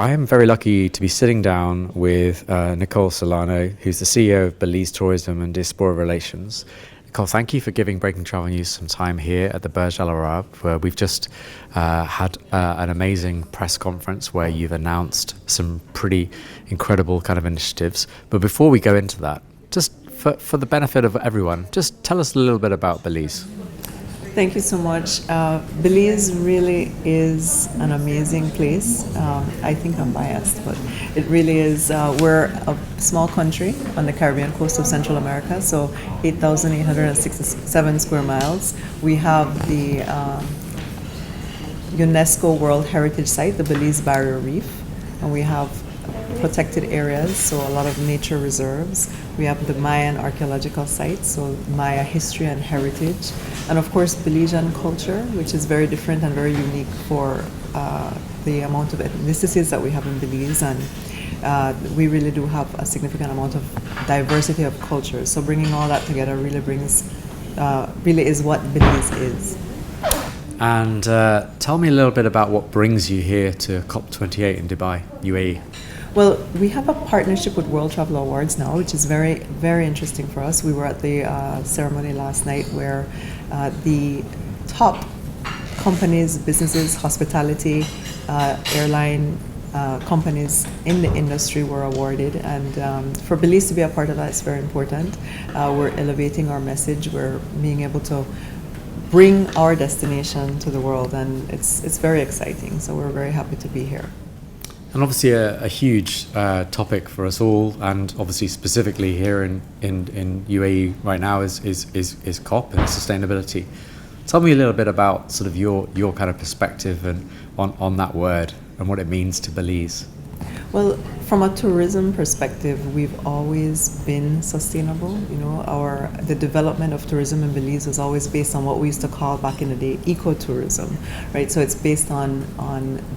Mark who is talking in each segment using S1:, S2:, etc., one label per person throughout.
S1: I am very lucky to be sitting down with Nicole Solano, who's the CEO of Belize Tourism and Diaspora Relations. Nicole, thank you for giving Breaking Travel News some time here at the Burj Al Arab, where we've just had an amazing press conference where you've announced some pretty incredible kind of initiatives. But before we go into that, just for the benefit of everyone, just tell us a little bit about Belize.
S2: Thank you so much. Belize really is an amazing place. I think I'm biased, but it really is. We're a small country on the Caribbean coast of Central America, so 8,867 square miles. We have the UNESCO World Heritage Site, the Belize Barrier Reef, and we have protected areas, so a lot of nature reserves. We have the Mayan archaeological sites, so Maya history and heritage, and of course Belizean culture, which is very different and very unique for the amount of ethnicities that we have in Belize, and we really do have a significant amount of diversity of cultures. So bringing all that together really is what Belize is.
S1: And tell me a little bit about what brings you here to COP28 in Dubai, UAE.
S2: Well, we have a partnership with World Travel Awards now, which is very, very interesting for us. We were at the ceremony last night where the top companies, businesses, hospitality, airline companies in the industry were awarded. And for Belize to be a part of that is very important. We're elevating our message. We're being able to bring our destination to the world, and it's very exciting. So we're very happy to be here.
S1: And obviously a huge topic for us all, and obviously specifically here in UAE right now is COP and sustainability. Tell me a little bit about sort of your kind of perspective and on that word and what it means to Belize.
S2: Well, from a tourism perspective, we've always been sustainable. You know, the development of tourism in Belize was always based on what we used to call back in the day ecotourism, right? So it's based on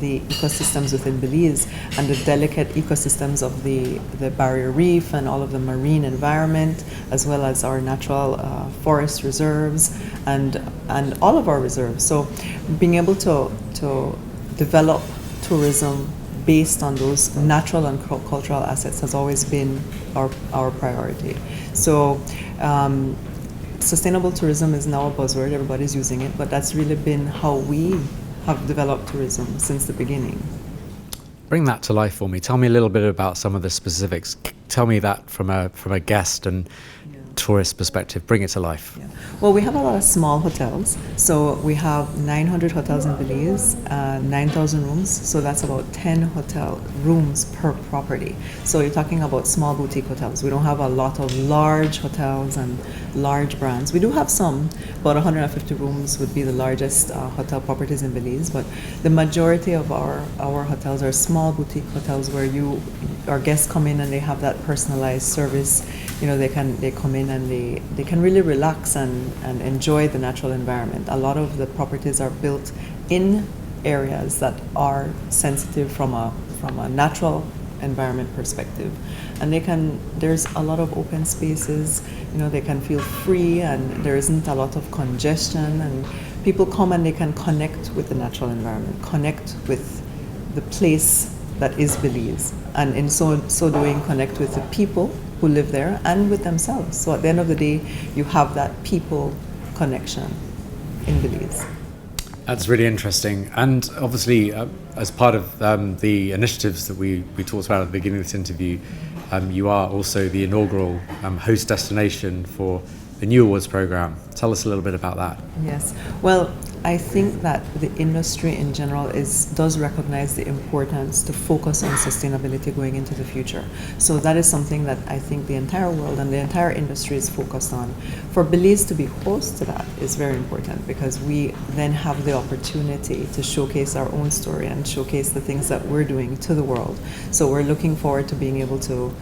S2: the ecosystems within Belize and the delicate ecosystems of the barrier reef and all of the marine environment, as well as our natural forest reserves and all of our reserves. So being able to develop tourism based on those natural and cultural assets has always been our priority. So sustainable tourism is now a buzzword, everybody's using it, but that's really been how we have developed tourism since the beginning.
S1: Bring that to life for me. Tell me a little bit about some of the specifics. Tell me that from a guest and tourist perspective. Bring it to life.
S2: Yeah. Well, we have a lot of small hotels. So we have 900 hotels in Belize, 9,000 rooms. So that's about 10 hotel rooms per property. So you're talking about small boutique hotels. We don't have a lot of large hotels and large brands. We do have some, about 150 rooms would be the largest hotel properties in Belize. But the majority of our hotels are small boutique hotels where our guests come in and they have that personalized service. You know, they come in and they can really relax and enjoy the natural environment. A lot of the properties are built in areas that are sensitive from a natural environment perspective, and there's a lot of open spaces. You know, they can feel free and there isn't a lot of congestion, and people come and they can connect with the natural environment, connect with the place that is Belize, and in so doing connect with the people who live there and with themselves. So at the end of the day, you have that people connection in Belize.
S1: That's really interesting. And obviously, as part of the initiatives that we talked about at the beginning of this interview, you are also the inaugural host destination for the New Awards program. Tell us a little bit about that.
S2: Yes. Well, I think that the industry in general does recognize the importance to focus on sustainability going into the future. So that is something that I think the entire world and the entire industry is focused on. For Belize to be host to that is very important, because we then have the opportunity to showcase our own story and showcase the things that we're doing to the world. So we're looking forward to being able to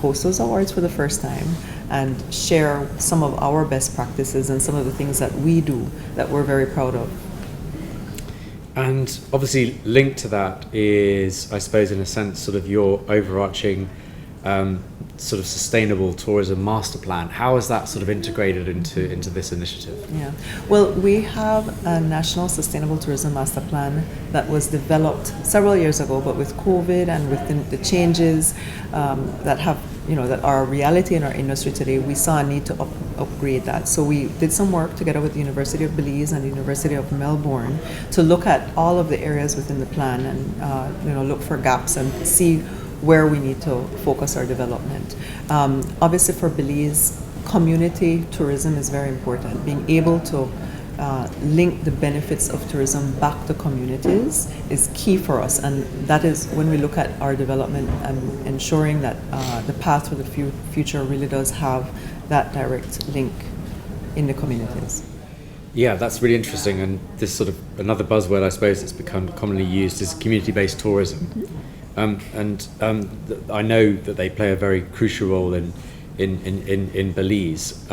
S2: host those awards for the first time and share some of our best practices and some of the things that we do that we're very proud of.
S1: And obviously linked to that is, I suppose, in a sense, sort of your overarching sort of sustainable tourism master plan. How is that sort of integrated into this initiative?
S2: Yeah, well, we have a national sustainable tourism master plan that was developed several years ago, but with COVID and with the changes that are a reality in our industry today, we saw a need to upgrade that. So we did some work together with the University of Belize and the University of Melbourne to look at all of the areas within the plan and look for gaps and see where we need to focus our development. Obviously for Belize, community tourism is very important. Being able to link the benefits of tourism back to communities is key for us, and that is when we look at our development and ensuring that the path for the future really does have that direct link in the communities.
S1: Yeah, that's really interesting, and this sort of another buzzword I suppose that's become commonly used is community-based tourism. I know that they play a very crucial role in Belize.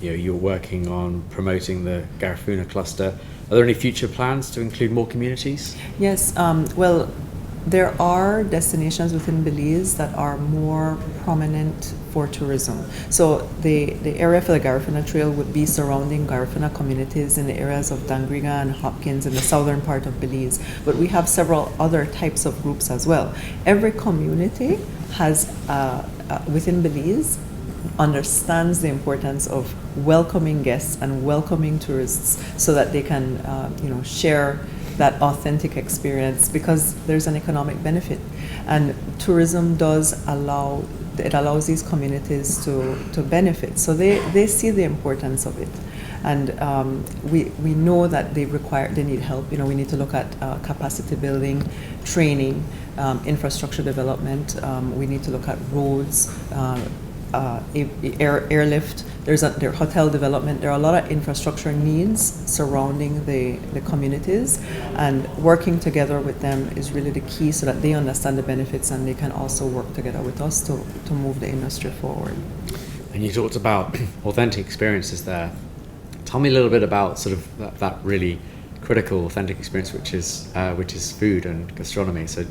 S1: You're working on promoting the Garifuna cluster. Are there any future plans to include more communities?
S2: Yes, well, there are destinations within Belize that are more prominent for tourism. So the area for the Garifuna Trail would be surrounding Garifuna communities in the areas of Dangriga and Hopkins in the southern part of Belize. But we have several other types of groups as well. Every community has, within Belize, understands the importance of welcoming guests and welcoming tourists so that they can share that authentic experience, because there's an economic benefit, and tourism allows these communities to benefit, so they see the importance of it, and we know that they need help. We need to look at capacity building, training, infrastructure development. We need to look at roads, airlift. There's hotel development. There are a lot of infrastructure needs surrounding the communities, and working together with them is really the key so that they understand the benefits and they can also work together with us to move the industry forward.
S1: And you talked about authentic experiences there. Tell me a little bit about sort of that really critical authentic experience, which is food and gastronomy. So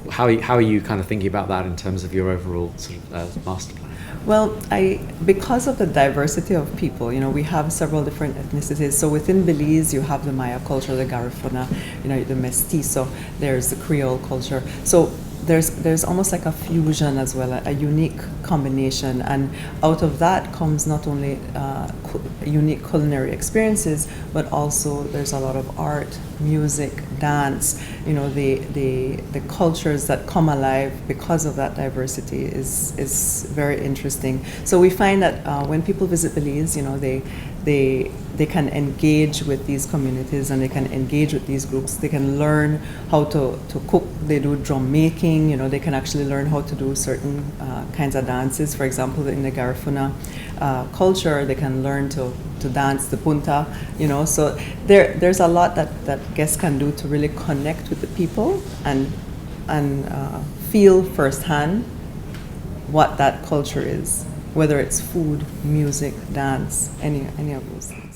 S1: how are you kind of thinking about that in terms of your overall sort of master plan?
S2: Well, because of the diversity of people, we have several different ethnicities. So within Belize, you have the Maya culture, the Garifuna, the Mestizo, there's the Creole culture. So there's almost like a fusion as well, a unique combination, and out of that comes not only unique culinary experiences, but also there's a lot of art, music, dance. The cultures that come alive because of that diversity is very interesting. So we find that when people visit Belize, they can engage with these communities and they can engage with these groups. They can learn how to cook. They do drum making. They can actually learn how to do certain kinds of dances. For example, in the Garifuna culture, they can learn to dance the punta. So there's a lot that guests can do to really connect with the people and feel firsthand what that culture is, whether it's food, music, dance, any of those things.